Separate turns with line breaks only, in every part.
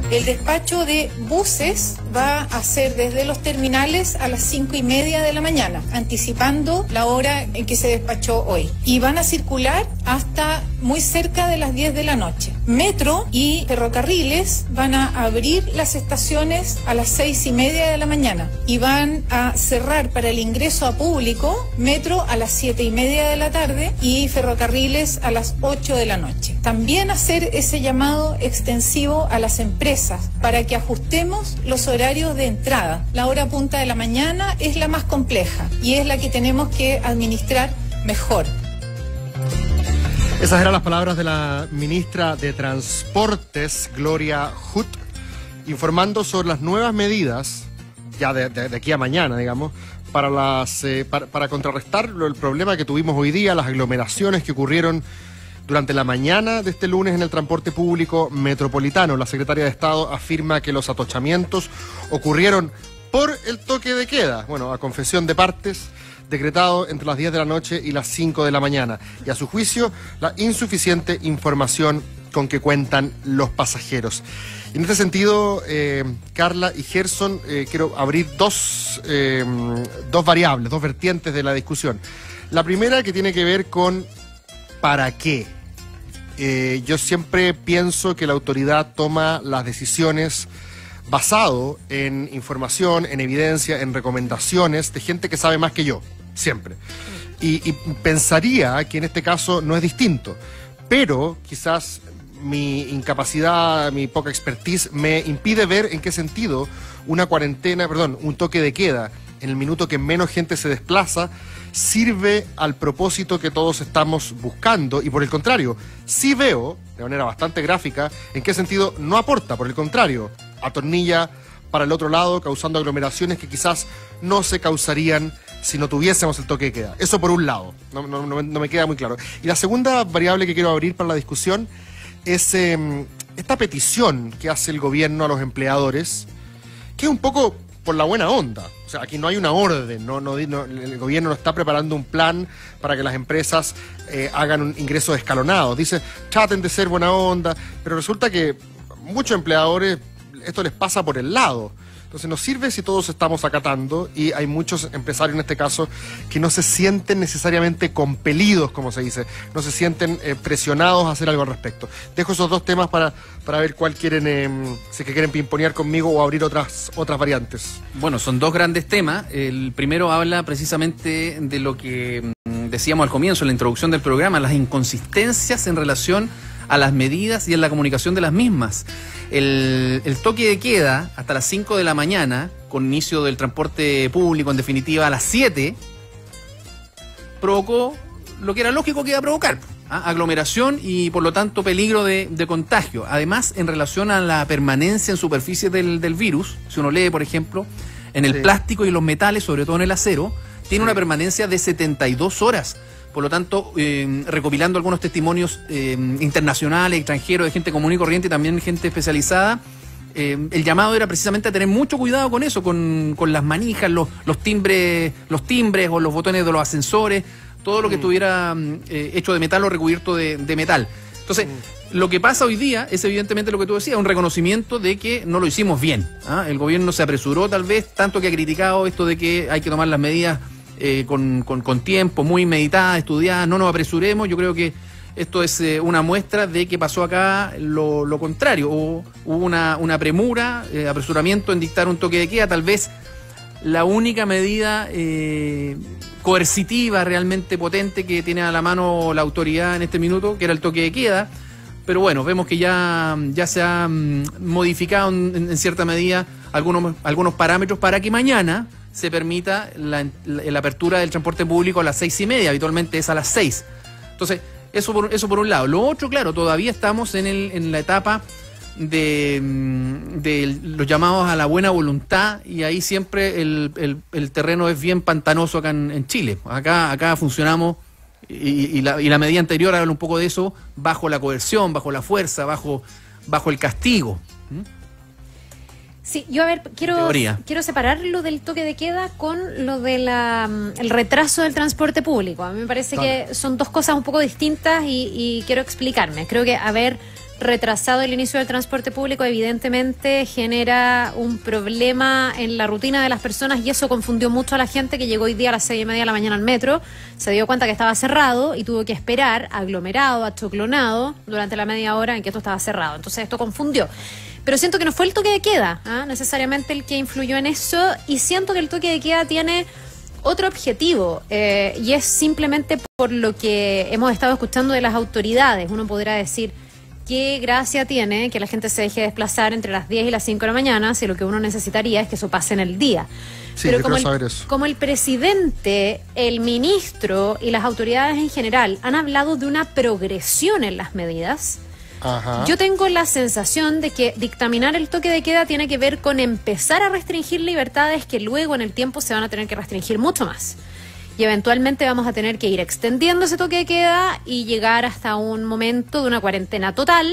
El despacho de buses va a ser desde los terminales a las 5:30 de la mañana, anticipando la hora en que se despachó hoy. Y van a circular hasta muy cerca de las 10 de la noche. Metro y ferrocarriles van a abrir las estaciones a las 6:30 de la mañana y van a cerrar para el ingreso a público Metro a las 7:30 de la tarde y ferrocarriles a las 8 de la noche. También hacer ese llamado extensivo a las empresas para que ajustemos los horarios de entrada. La hora punta de la mañana es la más compleja y es la que tenemos que administrar mejor.
Esas eran las palabras de la ministra de Transportes, Gloria Hutt, informando sobre las nuevas medidas, ya de aquí a mañana, digamos, para contrarrestar el problema que tuvimos hoy día, las aglomeraciones que ocurrieron durante la mañana de este lunes en el transporte público metropolitano. La secretaria de Estado afirma que los atochamientos ocurrieron por el toque de queda, bueno, a confesión de partes, decretado entre las 10 de la noche y las 5 de la mañana. Y a su juicio, la insuficiente información con que cuentan los pasajeros. En este sentido, Carla y Gerson, quiero abrir dos variables, dos vertientes de la discusión. La primera que tiene que ver con ¿para qué? Yo siempre pienso que la autoridad toma las decisiones basado en información, en evidencia, en recomendaciones de gente que sabe más que yo, siempre. Y pensaría que en este caso no es distinto, pero quizás mi incapacidad, mi poca expertise me impide ver en qué sentido un toque de queda en el minuto que menos gente se desplaza sirve al propósito que todos estamos buscando, y por el contrario, sí veo, de manera bastante gráfica, en qué sentido no aporta, por el contrario, atornilla para el otro lado, causando aglomeraciones que quizás no se causarían si no tuviésemos el toque de queda. Eso por un lado, no me queda muy claro. Y la segunda variable que quiero abrir para la discusión es esta petición que hace el gobierno a los empleadores, que es un poco por la buena onda. O sea, aquí no hay una orden, el gobierno no está preparando un plan para que las empresas hagan un ingreso escalonado. Dice, traten de ser buena onda, pero resulta que muchos empleadores esto les pasa por el lado. Entonces nos sirve si todos estamos acatando, y hay muchos empresarios en este caso que no se sienten necesariamente compelidos, como se dice, no se sienten presionados a hacer algo al respecto. Dejo esos dos temas para ver cuál quieren, si que quieren pimponear conmigo o abrir otras variantes.
Bueno, son dos grandes temas. El primero habla precisamente de lo que decíamos al comienzo, en la introducción del programa, las inconsistencias en relación a las medidas y en la comunicación de las mismas. El toque de queda hasta las 5 de la mañana, con inicio del transporte público, en definitiva a las 7, provocó lo que era lógico que iba a provocar, aglomeración y por lo tanto peligro de contagio. Además, en relación a la permanencia en superficie del virus, si uno lee, por ejemplo, en el plástico y los metales, sobre todo en el acero, tiene una permanencia de 72 horas. Por lo tanto, recopilando algunos testimonios internacionales, extranjeros, de gente común y corriente y también gente especializada, el llamado era precisamente a tener mucho cuidado con eso, con las manijas, los timbres o los botones de los ascensores, todo lo que estuviera hecho de metal o recubierto de metal. Entonces, lo que pasa hoy día es evidentemente lo que tú decías, un reconocimiento de que no lo hicimos bien. El gobierno se apresuró tal vez, tanto que ha criticado esto de que hay que tomar las medidas con tiempo, muy meditada, estudiada, no nos apresuremos. Yo creo que esto es una muestra de que pasó acá lo contrario. Hubo una premura, apresuramiento en dictar un toque de queda, tal vez la única medida coercitiva realmente potente que tiene a la mano la autoridad en este minuto, que era el toque de queda. Pero bueno, vemos que ya se han modificado en cierta medida algunos parámetros para que mañana se permita la apertura del transporte público a las 6:30, habitualmente es a las 6. Entonces, eso por un lado. Lo otro, claro, todavía estamos en la etapa de los llamados a la buena voluntad, y ahí siempre el terreno es bien pantanoso acá en Chile. Acá funcionamos, y la medida anterior habla un poco de eso, bajo la coerción, bajo la fuerza, bajo el castigo.
Sí, yo quiero separar lo del toque de queda con lo de el retraso del transporte público. A mí me parece que son dos cosas un poco distintas y quiero explicarme. Creo que retrasado el inicio del transporte público evidentemente genera un problema en la rutina de las personas y eso confundió mucho a la gente que llegó hoy día a las 6:30 de la mañana al metro, se dio cuenta que estaba cerrado y tuvo que esperar aglomerado, achoclonado durante la media hora en que esto estaba cerrado. Entonces esto confundió. Pero siento que no fue el toque de queda, necesariamente el que influyó en eso, y siento que el toque de queda tiene otro objetivo, y es simplemente por lo que hemos estado escuchando de las autoridades. Uno podrá decir, ¿qué gracia tiene que la gente se deje desplazar entre las 10 y las 5 de la mañana si lo que uno necesitaría es que eso pase en el día?
Sí,
pero como el presidente, el ministro y las autoridades en general han hablado de una progresión en las medidas, yo tengo la sensación de que dictaminar el toque de queda tiene que ver con empezar a restringir libertades que luego en el tiempo se van a tener que restringir mucho más. Y eventualmente vamos a tener que ir extendiendo ese toque de queda y llegar hasta un momento de una cuarentena total,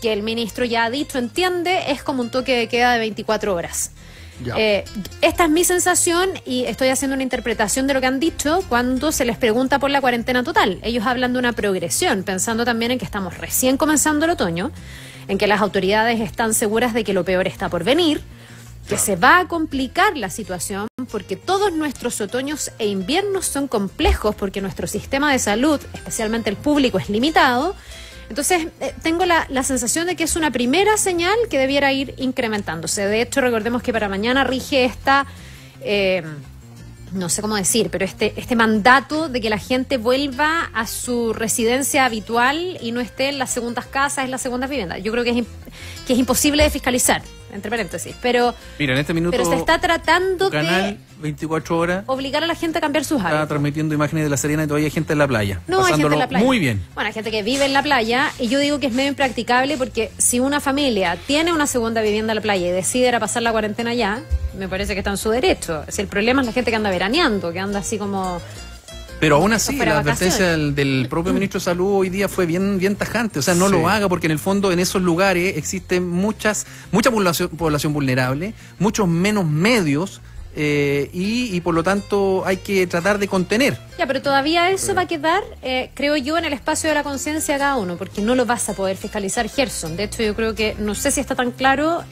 que el ministro ya ha dicho, entiende, es como un toque de queda de 24 horas. Esta es mi sensación y estoy haciendo una interpretación de lo que han dicho cuando se les pregunta por la cuarentena total. Ellos hablan de una progresión, pensando también en que estamos recién comenzando el otoño, en que las autoridades están seguras de que lo peor está por venir, que se va a complicar la situación porque todos nuestros otoños e inviernos son complejos porque nuestro sistema de salud, especialmente el público, es limitado. Entonces, tengo la sensación de que es una primera señal que debiera ir incrementándose. De hecho, recordemos que para mañana rige esta, no sé cómo decir, pero este mandato de que la gente vuelva a su residencia habitual y no esté en las segundas casas, en las segundas viviendas. Yo creo que es imposible de fiscalizar, entre paréntesis, pero
mira, en este minuto
pero se está tratando
Canal 24 horas
obligar a la gente a cambiar sus hábitos.
Está transmitiendo imágenes de La Serena y todavía hay gente en la playa.
No, hay gente en la playa.
Muy bien.
Bueno, hay gente que vive en la playa y yo digo que es medio impracticable porque si una familia tiene una segunda vivienda en la playa y decide ir a pasar la cuarentena allá, me parece que está en su derecho. Si el problema es la gente que anda veraneando, que anda así como...
Pero aún así, la advertencia del propio ministro de Salud hoy día fue bien tajante. O sea, no lo haga porque en el fondo en esos lugares existe mucha población vulnerable, muchos menos medios y por lo tanto hay que tratar de contener.
Ya, pero todavía eso va a quedar, creo yo, en el espacio de la conciencia de cada uno, porque no lo vas a poder fiscalizar, Gerson. De hecho, yo creo que, no sé si está tan claro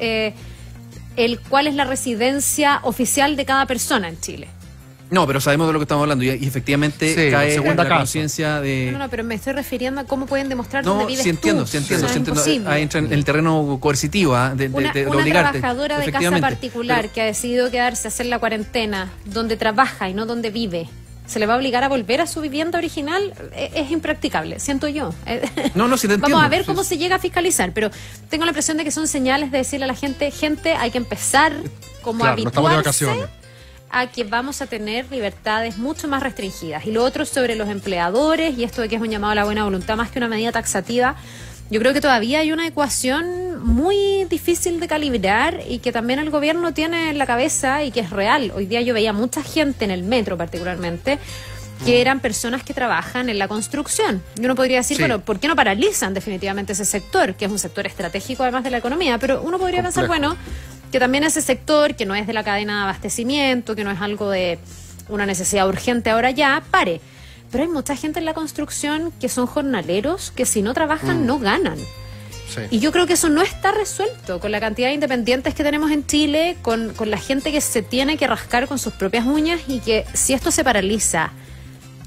cuál es la residencia oficial de cada persona en Chile.
No, pero sabemos de lo que estamos hablando y efectivamente cae en la conciencia de...
No, pero me estoy refiriendo a cómo pueden demostrar dónde vives
entiendo. Ahí entra en el terreno coercitivo de obligarte.
Una trabajadora de casa particular que ha decidido quedarse a hacer la cuarentena donde trabaja y no donde vive, ¿se le va a obligar a volver a su vivienda original? Es impracticable, siento yo.
No, sí te entiendo.
Vamos a ver cómo se llega a fiscalizar, pero tengo la impresión de que son señales de decirle a la gente, hay que empezar como habituarse a que vamos a tener libertades mucho más restringidas. Y lo otro sobre los empleadores, y esto de que es un llamado a la buena voluntad más que una medida taxativa, yo creo que todavía hay una ecuación muy difícil de calibrar y que también el gobierno tiene en la cabeza y que es real. Hoy día yo veía mucha gente en el metro particularmente que eran personas que trabajan en la construcción. Y uno podría decir, bueno, ¿por qué no paralizan definitivamente ese sector? Que es un sector estratégico además de la economía, pero uno podría pensar, bueno, que también ese sector, que no es de la cadena de abastecimiento, que no es algo de una necesidad urgente ahora ya, pare. Pero hay mucha gente en la construcción que son jornaleros, que si no trabajan no ganan. Sí. Y yo creo que eso no está resuelto con la cantidad de independientes que tenemos en Chile, con la gente que se tiene que rascar con sus propias uñas y que si esto se paraliza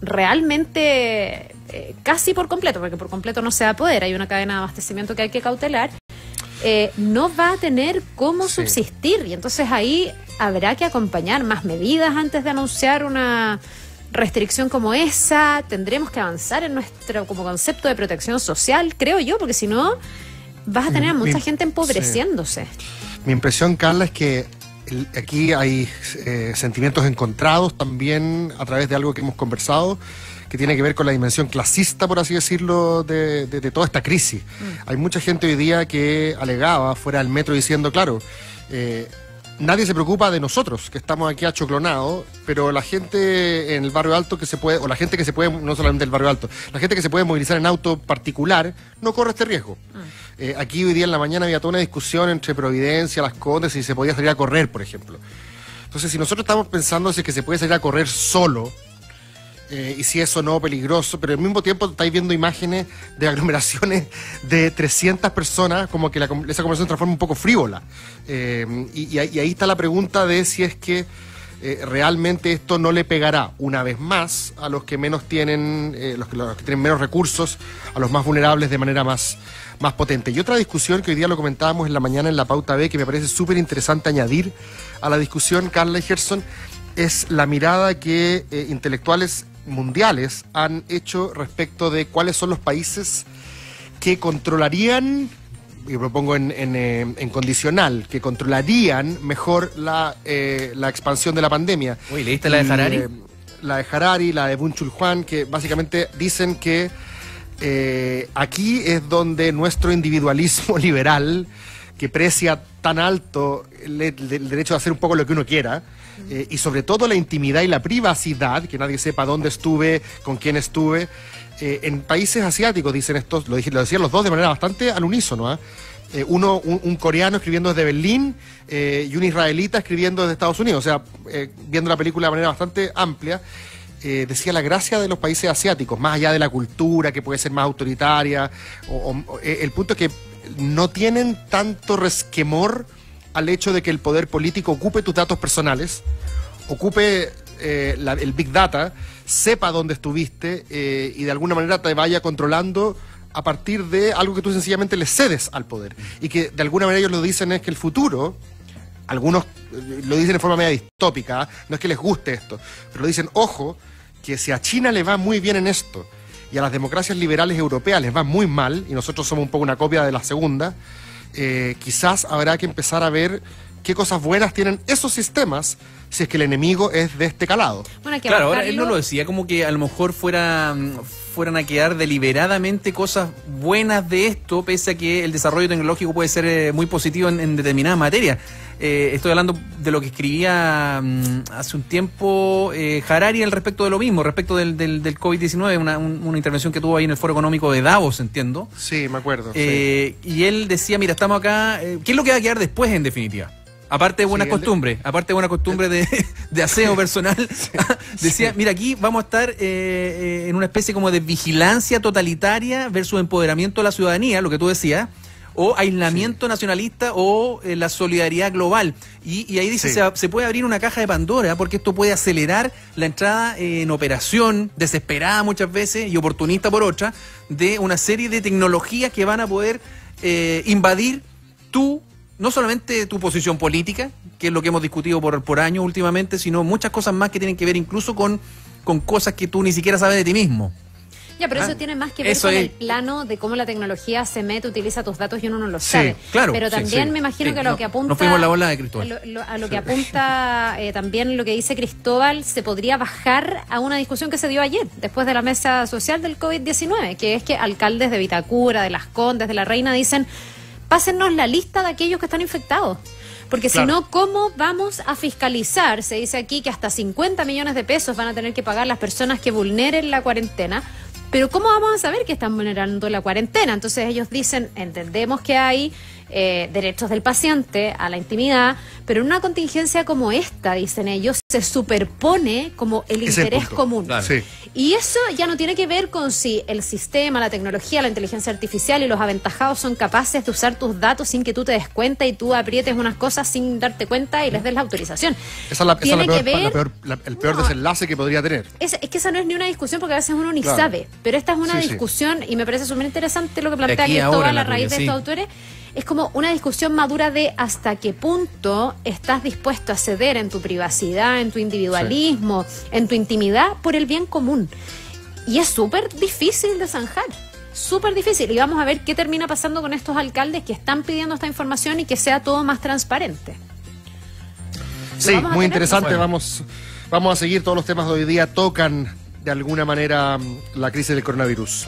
realmente casi por completo, porque por completo no se va a poder, hay una cadena de abastecimiento que hay que cautelar, no va a tener cómo subsistir y entonces ahí habrá que acompañar más medidas antes de anunciar una restricción como esa. Tendremos que avanzar en nuestro como concepto de protección social, creo yo, porque si no vas a tener a mucha gente empobreciéndose.
Mi impresión, Carla, es que aquí hay sentimientos encontrados también a través de algo que hemos conversado, que tiene que ver con la dimensión clasista, por así decirlo, de toda esta crisis. Hay mucha gente hoy día que alegaba fuera del metro diciendo, claro, nadie se preocupa de nosotros, que estamos aquí achoclonados, pero la gente en el barrio alto que se puede, o la gente que se puede, no solamente el barrio alto, la gente que se puede movilizar en auto particular, no corre este riesgo. Aquí hoy día en la mañana había toda una discusión entre Providencia, Las Condes, si se podía salir a correr, por ejemplo. Entonces, si nosotros estamos pensando si es que se puede salir a correr solo, y si es o no peligroso, pero al mismo tiempo estáis viendo imágenes de aglomeraciones de 300 personas, como que esa conversación se transforma un poco frívola. Y ahí está la pregunta de si es que realmente esto no le pegará una vez más a los que menos tienen, los que tienen menos recursos, a los más vulnerables de manera más potente. Y otra discusión que hoy día lo comentábamos en la mañana en la Pauta B, que me parece súper interesante añadir a la discusión, Carla y Gerson, es la mirada que intelectuales mundiales han hecho respecto de cuáles son los países que controlarían, y propongo en condicional, que controlarían mejor la expansión de la pandemia.
Uy, ¿leíste la de Harari?
La de Harari, la de Byung-Chul Han, que básicamente dicen que aquí es donde nuestro individualismo liberal, que precia tan alto el derecho de hacer un poco lo que uno quiera, y sobre todo la intimidad y la privacidad, que nadie sepa dónde estuve, con quién estuve, en países asiáticos, dicen estos, lo decían los dos de manera bastante al unísono, un coreano escribiendo desde Berlín y un israelita escribiendo desde Estados Unidos, o sea, viendo la película de manera bastante amplia. Decía la gracia de los países asiáticos, más allá de la cultura, que puede ser más autoritaria, el punto es que no tienen tanto resquemor al hecho de que el poder político ocupe tus datos personales, ocupe el Big Data, sepa dónde estuviste y de alguna manera te vaya controlando a partir de algo que tú sencillamente le cedes al poder. Y que de alguna manera ellos lo dicen es que el futuro, algunos lo dicen de forma media distópica, no es que les guste esto, pero lo dicen, ojo, que si a China le va muy bien en esto y a las democracias liberales europeas les va muy mal, y nosotros somos un poco una copia de la segunda, quizás habrá que empezar a ver qué cosas buenas tienen esos sistemas si es que el enemigo es de este calado.
Bueno,
claro, ahora él no lo decía como que a lo mejor fueran a quedar deliberadamente cosas buenas de esto, pese a que el desarrollo tecnológico puede ser muy positivo en determinadas materias. Estoy hablando de lo que escribía hace un tiempo Harari al respecto de lo mismo, respecto del COVID-19, una intervención que tuvo ahí en el Foro Económico de Davos, entiendo.
Sí, me acuerdo.
Y él decía, mira, estamos acá, ¿qué es lo que va a quedar después en definitiva? Aparte de buenas costumbres, de aseo personal, decía, mira, aquí vamos a estar en una especie como de vigilancia totalitaria versus empoderamiento de la ciudadanía, lo que tú decías, o aislamiento nacionalista o la solidaridad global. Y ahí dice, se puede abrir una caja de Pandora, porque esto puede acelerar la entrada en operación, desesperada muchas veces y oportunista por otra, de una serie de tecnologías que van a poder invadir no solamente tu posición política, que es lo que hemos discutido por años últimamente, sino muchas cosas más que tienen que ver incluso con cosas que tú ni siquiera sabes de ti mismo.
Ya, pero eso tiene más que ver con el plano de cómo la tecnología se mete, utiliza tus datos y uno no lo sabe.
Claro.
Pero también me imagino que a lo que apunta...
Nos fuimos en la bola de Cristóbal.
A lo que apunta también lo que dice Cristóbal, se podría bajar a una discusión que se dio ayer, después de la mesa social del COVID-19, que es que alcaldes de Vitacura, de Las Condes, de La Reina dicen, pásennos la lista de aquellos que están infectados. Porque si no, ¿cómo vamos a fiscalizar? Se dice aquí que hasta 50 millones de pesos van a tener que pagar las personas que vulneren la cuarentena. Pero ¿cómo vamos a saber que están vulnerando la cuarentena? Entonces ellos dicen, entendemos que hay derechos del paciente a la intimidad, pero en una contingencia como esta, dicen ellos, se superpone como el interés común.
Claro.
Sí.
Y eso ya no tiene que ver con si el sistema, la tecnología, la inteligencia artificial y los aventajados son capaces de usar tus datos sin que tú te des cuenta y tú aprietes unas cosas sin darte cuenta y les des la autorización.
Esa es el peor desenlace que podría tener.
Es que esa no es ni una discusión porque a veces uno ni sabe, pero esta es una discusión y me parece súper interesante lo que plantea Cristóbal a raíz de estos autores. Es como una discusión madura de hasta qué punto estás dispuesto a ceder en tu privacidad, en tu individualismo, en tu intimidad por el bien común. Y es súper difícil de zanjar, súper difícil. Y vamos a ver qué termina pasando con estos alcaldes que están pidiendo esta información y que sea todo más transparente.
Sí, muy interesante. Bueno. Vamos a seguir. Todos los temas de hoy día tocan de alguna manera la crisis del coronavirus.